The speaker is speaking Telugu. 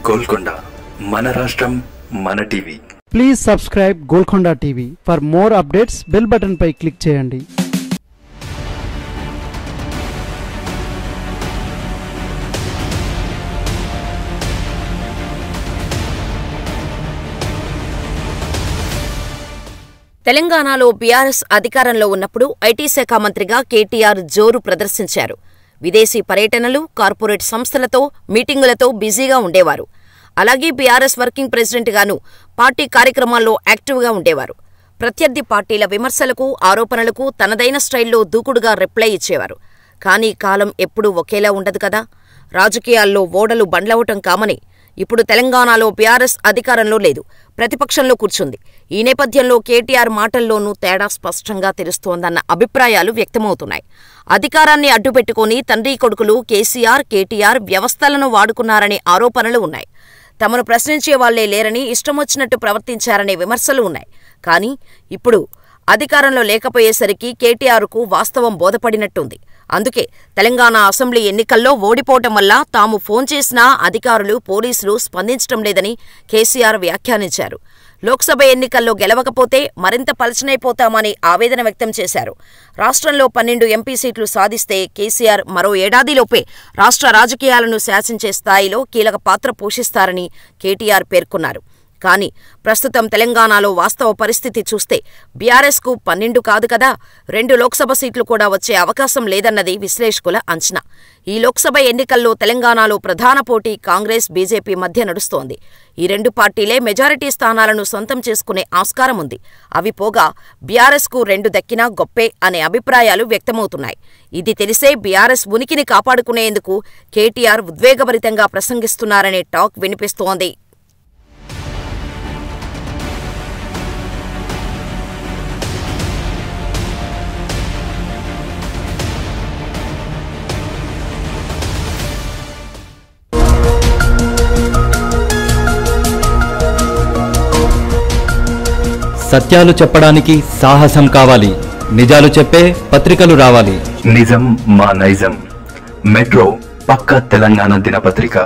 గోల్కొండ మన రాష్ట్రం మన TV. Please subscribe Golconda TV. For more updates bell button పై క్లిక్ చేయండి. తెలంగాణలో బీఆర్ఎస్ అధికారంలో ఉన్నప్పుడు ఐటీ శాఖ మంత్రిగా కేటీఆర్ జోరు ప్రదర్శించారు. విదేశీ పర్యటనలు, కార్పొరేట్ సంస్థలతో మీటింగులతో బిజీగా ఉండేవారు. అలాగే బీఆర్ఎస్ వర్కింగ్ ప్రెసిడెంట్గాను పార్టీ కార్యక్రమాల్లో యాక్టివ్గా ఉండేవారు. ప్రత్యర్థి పార్టీల విమర్శలకు, ఆరోపణలకు తనదైన స్టైల్లో దూకుడుగా రిప్లై ఇచ్చేవారు. కానీ కాలం ఎప్పుడూ ఒకేలా ఉండదు కదా. రాజకీయాల్లో ఓడలు బండ్లవటం కామనే. ఇప్పుడు తెలంగాణలో బీఆర్ఎస్ అధికారంలో లేదు, ప్రతిపక్షంలో కూర్చుంది. ఈ నేపథ్యంలో కేటీఆర్ మాటల్లోనూ తేడా స్పష్టంగా తెలుస్తోందన్న అభిప్రాయాలు వ్యక్తమవుతున్నాయి. అధికారాన్ని అడ్డుపెట్టుకుని తండ్రి కొడుకులు కేసీఆర్, కేటీఆర్ వ్యవస్థలను వాడుకున్నారనే ఆరోపణలు ఉన్నాయి. తమను ప్రశ్నించే వాళ్లే లేరని, ఇష్టమొచ్చినట్టు ప్రవర్తించారనే విమర్శలు ఉన్నాయి. కానీ ఇప్పుడు అధికారంలో లేకపోయేసరికి కేటీఆర్కు వాస్తవం బోధపడినట్టుంది. అందుకే తెలంగాణ అసెంబ్లీ ఎన్నికల్లో ఓడిపోవటం వల్ల తాము ఫోన్ చేసినా అధికారులు, పోలీసులు స్పందించటం లేదని కేసీఆర్ వ్యాఖ్యానించారు. లోక్సభ ఎన్నికల్లో గెలవకపోతే మరింత పలచనైపోతామని ఆవేదన వ్యక్తం చేశారు. రాష్ట్రంలో 12 ఎంపీ సీట్లు సాధిస్తే కేసీఆర్ మరో ఏడాదిలోపే రాష్ట్ర రాజకీయాలను శాసించే స్థాయిలో కీలక పాత్ర పోషిస్తారని కేటీఆర్ పేర్కొన్నారు. కానీ ప్రస్తుతం తెలంగాణలో వాస్తవ పరిస్థితి చూస్తే బీఆర్ఎస్కు 12 కాదు కదా, 2 లోక్సభ సీట్లు కూడా వచ్చే అవకాశం లేదన్నది విశ్లేషకుల అంచనా. ఈ లోక్సభ ఎన్నికల్లో తెలంగాణలో ప్రధాన పోటీ కాంగ్రెస్, బీజేపీ మధ్య నడుస్తోంది. ఈ 2 పార్టీలే మెజారిటీ స్థానాలను సొంతం చేసుకునే ఆస్కారం ఉంది. అవి పోగా బీఆర్ఎస్కు 2 దక్కినా గొప్పే అనే అభిప్రాయాలు వ్యక్తమవుతున్నాయి. ఇది తెలిసే బీఆర్ఎస్ ఉనికిని కాపాడుకునేందుకు కేటీఆర్ ఉద్వేగభరితంగా ప్రసంగిస్తున్నారనే టాక్ వినిపిస్తోంది. సత్యాలు చెప్పడానికి సాహసం కావాలి, నిజాలు చెప్పే పత్రికలు రావాలి. నిజం మా నైజం. మెట్రో పక్క తెలంగాణ దినపత్రిక.